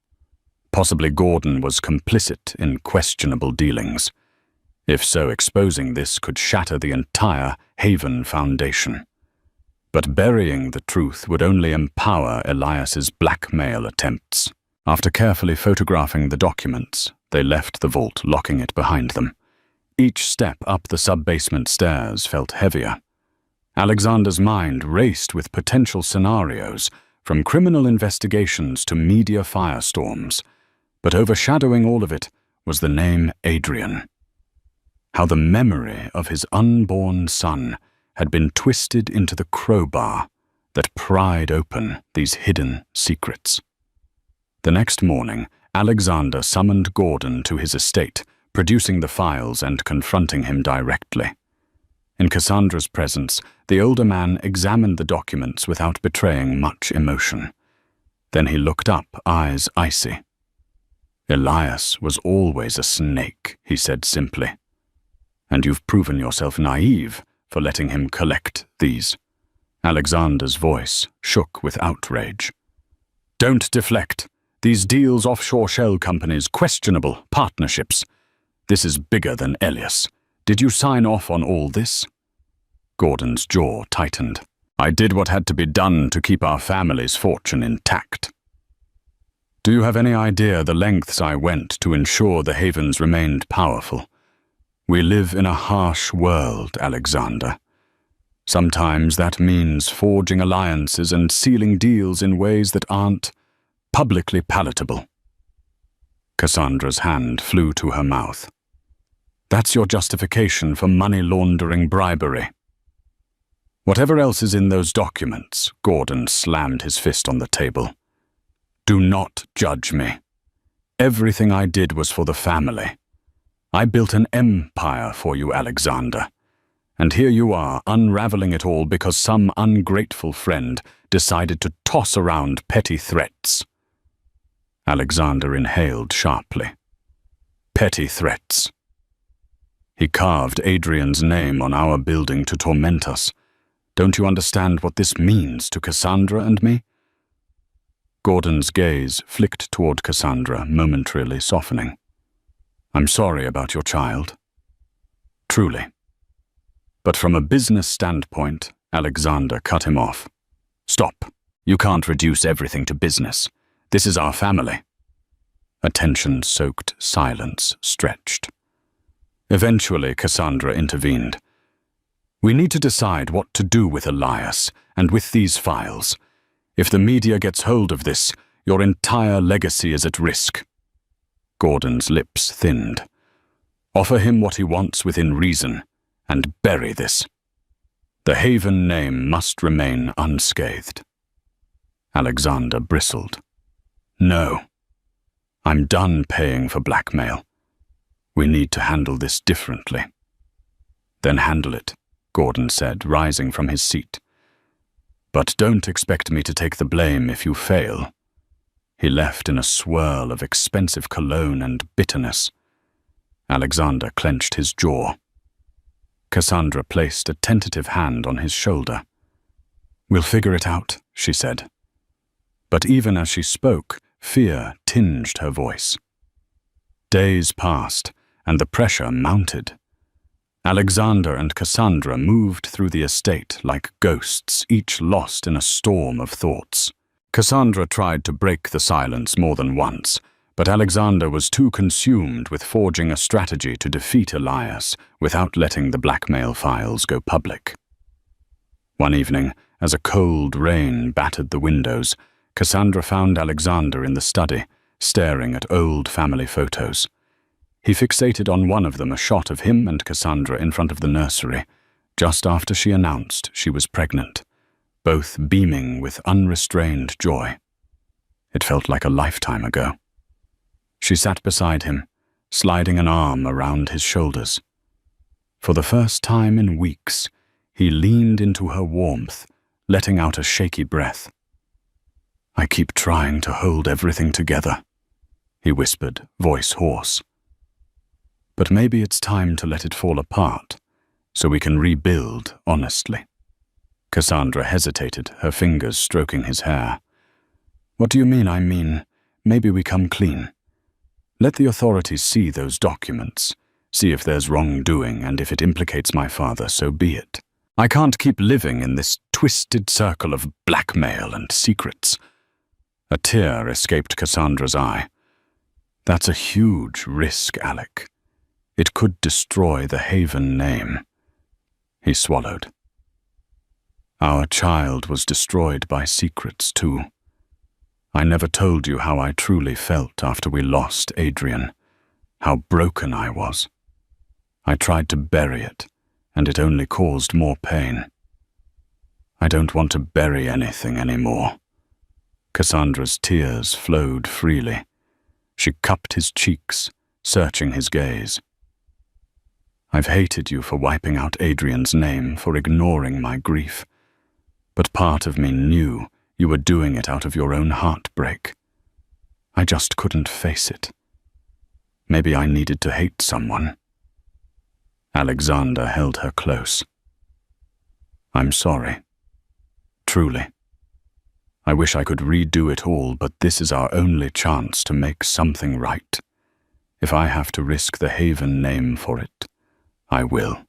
Possibly Gordon was complicit in questionable dealings. If so, exposing this could shatter the entire Haven Foundation. But burying the truth would only empower Elias's blackmail attempts. After carefully photographing the documents, they left the vault, locking it behind them. Each step up the sub-basement stairs felt heavier. Alexander's mind raced with potential scenarios, from criminal investigations to media firestorms, but overshadowing all of it was the name Adrian. How the memory of his unborn son had been twisted into the crowbar that pried open these hidden secrets. The next morning, Alexander summoned Gordon to his estate, producing the files and confronting him directly. In Cassandra's presence, the older man examined the documents without betraying much emotion. Then he looked up, eyes icy. "Elias was always a snake," he said simply. "And you've proven yourself naive for letting him collect these." Alexander's voice shook with outrage. "Don't deflect. These deals, offshore shell companies, questionable partnerships. This is bigger than Elias. Did you sign off on all this?" Gordon's jaw tightened. "I did what had to be done to keep our family's fortune intact." "Do you have any idea the lengths I went to ensure the havens remained powerful? We live in a harsh world, Alexander. Sometimes that means forging alliances and sealing deals in ways that aren't publicly palatable." Cassandra's hand flew to her mouth. "That's your justification for money laundering bribery." "Whatever else is in those documents," Gordon slammed his fist on the table. "Do not judge me. Everything I did was for the family. I built an empire for you, Alexander. And here you are, unraveling it all because some ungrateful friend decided to toss around petty threats." Alexander inhaled sharply. "Petty threats." "He carved Adrian's name on our building to torment us. Don't you understand what this means to Cassandra and me?" Gordon's gaze flicked toward Cassandra, momentarily softening. "I'm sorry about your child. Truly." But from a business standpoint, Alexander cut him off. "Stop. You can't reduce everything to business. This is our family." A tension-soaked silence stretched. Eventually, Cassandra intervened. "We need to decide what to do with Elias and with these files. If the media gets hold of this, your entire legacy is at risk." Gordon's lips thinned. "Offer him what he wants within reason, and bury this. The Haven name must remain unscathed." Alexander bristled. "No. I'm done paying for blackmail. We need to handle this differently." "Then handle it," Gordon said, rising from his seat. "But don't expect me to take the blame if you fail." He left in a swirl of expensive cologne and bitterness. Alexander clenched his jaw. Cassandra placed a tentative hand on his shoulder. "We'll figure it out," she said. But even as she spoke, fear tinged her voice. Days passed, and the pressure mounted. Alexander and Cassandra moved through the estate like ghosts, each lost in a storm of thoughts. Cassandra tried to break the silence more than once, but Alexander was too consumed with forging a strategy to defeat Elias without letting the blackmail files go public. One evening, as a cold rain battered the windows, Cassandra found Alexander in the study, staring at old family photos. He fixated on one of them, a shot of him and Cassandra in front of the nursery, just after she announced she was pregnant, both beaming with unrestrained joy. It felt like a lifetime ago. She sat beside him, sliding an arm around his shoulders. For the first time in weeks, he leaned into her warmth, letting out a shaky breath. "I keep trying to hold everything together," he whispered, voice hoarse. "But maybe it's time to let it fall apart, so we can rebuild honestly." Cassandra hesitated, her fingers stroking his hair. "What do you mean? I mean, maybe we come clean. Let the authorities see those documents, see if there's wrongdoing, and if it implicates my father, so be it. I can't keep living in this twisted circle of blackmail and secrets." A tear escaped Cassandra's eye. "That's a huge risk, Alec. It could destroy the Haven name." He swallowed. Our child was destroyed by secrets too. I never told you how I truly felt after we lost Adrian, how broken I was. I tried to bury it, and it only caused more pain. I don't want to bury anything anymore. Cassandra's tears flowed freely. She cupped his cheeks, searching his gaze. I've hated you for wiping out Adrian's name, for ignoring my grief. But part of me knew you were doing it out of your own heartbreak. I just couldn't face it. Maybe I needed to hate someone. Alexander held her close. I'm sorry. Truly. I wish I could redo it all, but this is our only chance to make something right. If I have to risk the Haven name for it, I will.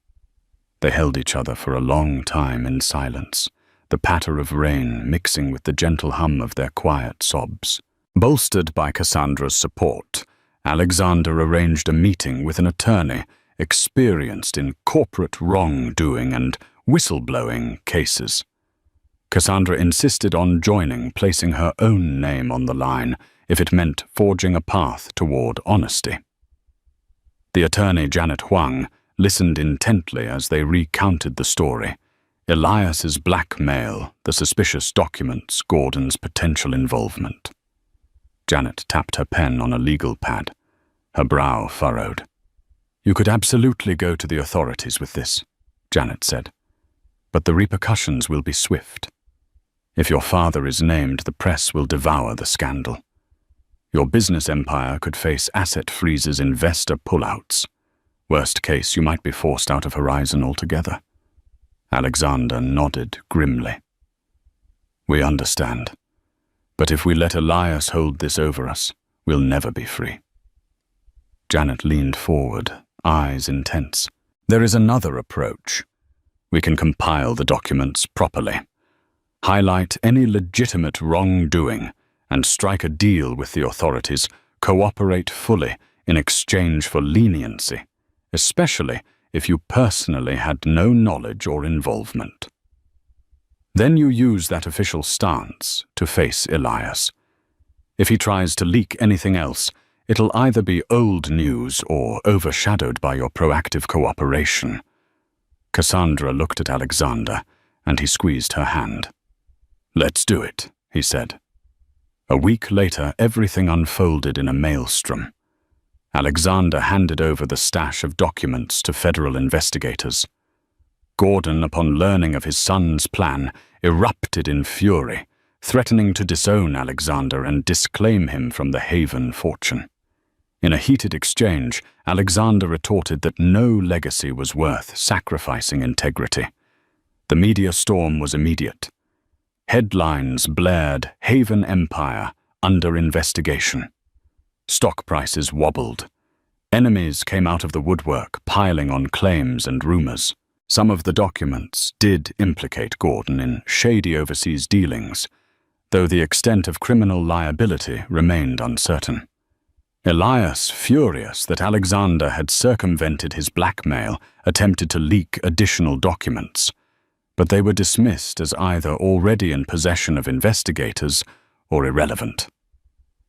They held each other for a long time in silence, the patter of rain mixing with the gentle hum of their quiet sobs. Bolstered by Cassandra's support, Alexander arranged a meeting with an attorney experienced in corporate wrongdoing and whistleblowing cases. Cassandra insisted on joining, placing her own name on the line if it meant forging a path toward honesty. The attorney, Janet Huang, listened intently as they recounted the story. Elias's blackmail, the suspicious documents, Gordon's potential involvement. Janet tapped her pen on a legal pad, her brow furrowed. You could absolutely go to the authorities with this, Janet said, but the repercussions will be swift. If your father is named, the press will devour the scandal. Your business empire could face asset freezes, investor pullouts. Worst case, you might be forced out of Horizon altogether. Alexander nodded grimly. We understand. But if we let Elias hold this over us, we'll never be free. Janet leaned forward, eyes intense. There is another approach. We can compile the documents properly, highlight any legitimate wrongdoing, and strike a deal with the authorities, cooperate fully in exchange for leniency, especially if you personally had no knowledge or involvement. Then you use that official stance to face Elias. If he tries to leak anything else, it'll either be old news or overshadowed by your proactive cooperation. Cassandra looked at Alexander, and he squeezed her hand. Let's do it, he said. A week later, everything unfolded in a maelstrom. Alexander handed over the stash of documents to federal investigators. Gordon, upon learning of his son's plan, erupted in fury, threatening to disown Alexander and disclaim him from the Haven fortune. In a heated exchange, Alexander retorted that no legacy was worth sacrificing integrity. The media storm was immediate. Headlines blared, Haven Empire under investigation. Stock prices wobbled. Enemies came out of the woodwork, piling on claims and rumors. Some of the documents did implicate Gordon in shady overseas dealings, though the extent of criminal liability remained uncertain. Elias, furious that Alexander had circumvented his blackmail, attempted to leak additional documents, but they were dismissed as either already in possession of investigators or irrelevant.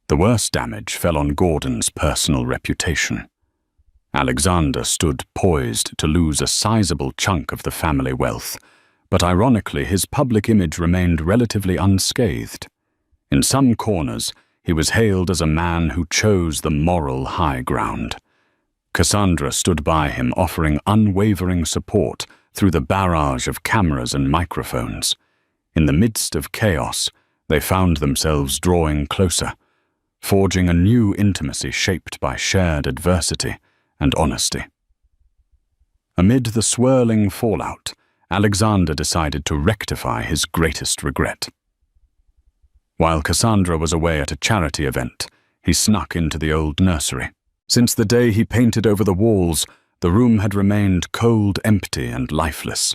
The worst damage fell on Gordon's personal reputation. Alexander stood poised to lose a sizable chunk of the family wealth, but ironically his public image remained relatively unscathed. In some corners, he was hailed as a man who chose the moral high ground. Cassandra stood by him, offering unwavering support through the barrage of cameras and microphones. In the midst of chaos, they found themselves drawing closer, forging a new intimacy shaped by shared adversity and honesty. Amid the swirling fallout, Alexander decided to rectify his greatest regret. While Cassandra was away at a charity event, he snuck into the old nursery. Since the day he painted over the walls, the room had remained cold, empty, and lifeless.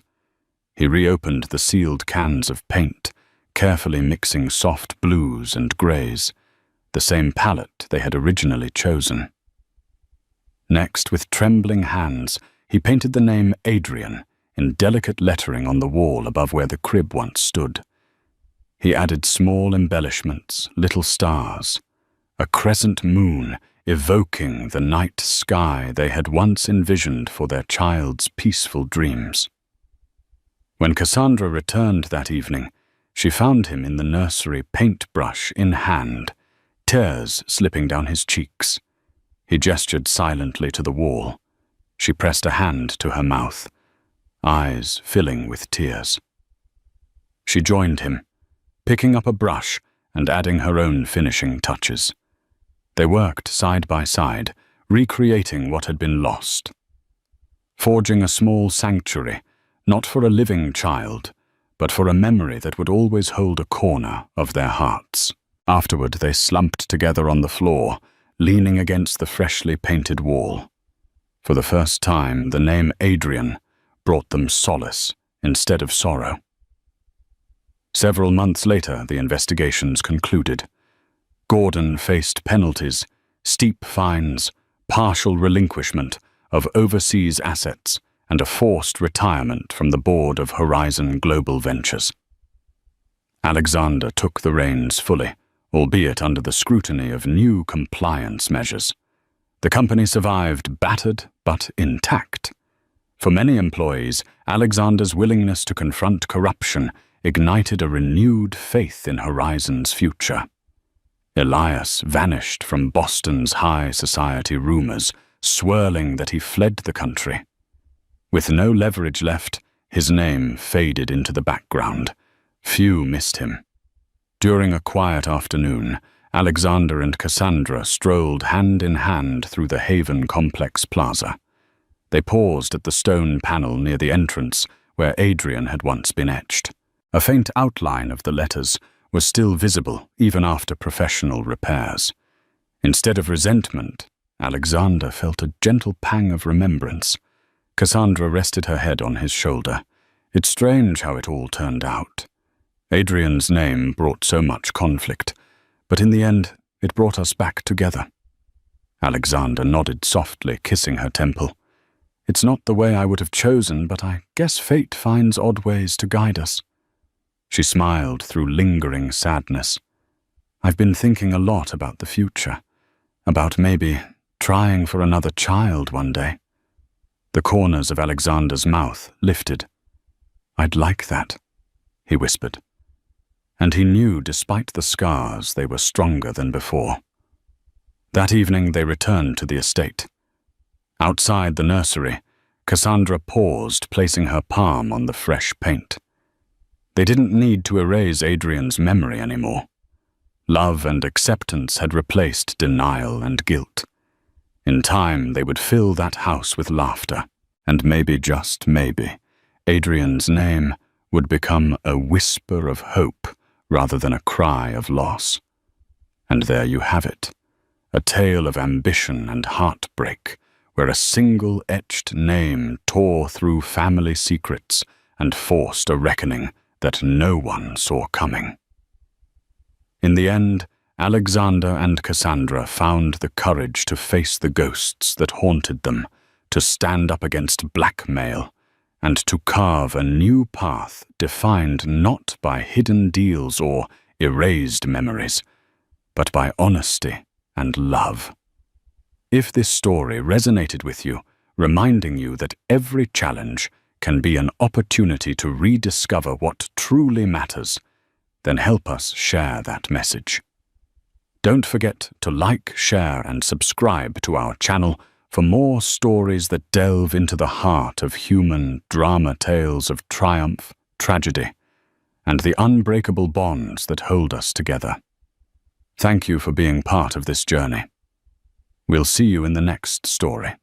He reopened the sealed cans of paint, carefully mixing soft blues and greys, the same palette they had originally chosen. Next, with trembling hands, he painted the name Adrian in delicate lettering on the wall above where the crib once stood. He added small embellishments, little stars, a crescent moon evoking the night sky they had once envisioned for their child's peaceful dreams. When Cassandra returned that evening, she found him in the nursery, paintbrush in hand, tears slipping down his cheeks. He gestured silently to the wall. She pressed a hand to her mouth, eyes filling with tears. She joined him, picking up a brush and adding her own finishing touches. They worked side by side, recreating what had been lost, forging a small sanctuary, not for a living child, but for a memory that would always hold a corner of their hearts. Afterward, they slumped together on the floor, leaning against the freshly painted wall. For the first time, the name Adrian brought them solace instead of sorrow. Several months later, the investigations concluded. Gordon faced penalties, steep fines, partial relinquishment of overseas assets, and a forced retirement from the board of Horizon Global Ventures. Alexander took the reins fully, albeit under the scrutiny of new compliance measures. The company survived battered but intact. For many employees, Alexander's willingness to confront corruption ignited a renewed faith in Horizon's future. Elias vanished from Boston's high society rumors, swirling that he fled the country. With no leverage left, his name faded into the background. Few missed him. During a quiet afternoon, Alexander and Cassandra strolled hand in hand through the Haven Complex Plaza. They paused at the stone panel near the entrance where Adrian had once been etched. A faint outline of the letters was still visible even after professional repairs. Instead of resentment, Alexander felt a gentle pang of remembrance. Cassandra rested her head on his shoulder. It's strange how it all turned out. Adrian's name brought so much conflict, but in the end, it brought us back together. Alexander nodded softly, kissing her temple. It's not the way I would have chosen, but I guess fate finds odd ways to guide us. She smiled through lingering sadness. I've been thinking a lot about the future, about maybe trying for another child one day. The corners of Alexander's mouth lifted. I'd like that, he whispered. And he knew, despite the scars, they were stronger than before. That evening they returned to the estate. Outside the nursery, Cassandra paused, placing her palm on the fresh paint. They didn't need to erase Adrian's memory anymore. Love and acceptance had replaced denial and guilt. In time, they would fill that house with laughter, and maybe, just maybe, Adrian's name would become a whisper of hope rather than a cry of loss. And there you have it, a tale of ambition and heartbreak, where a single etched name tore through family secrets and forced a reckoning that no one saw coming. In the end, Alexander and Cassandra found the courage to face the ghosts that haunted them, to stand up against blackmail, and to carve a new path defined not by hidden deals or erased memories, but by honesty and love. If this story resonated with you, reminding you that every challenge can be an opportunity to rediscover what truly matters, then help us share that message. Don't forget to like, share, and subscribe to our channel for more stories that delve into the heart of human drama tales of triumph, tragedy, and the unbreakable bonds that hold us together. Thank you for being part of this journey. We'll see you in the next story.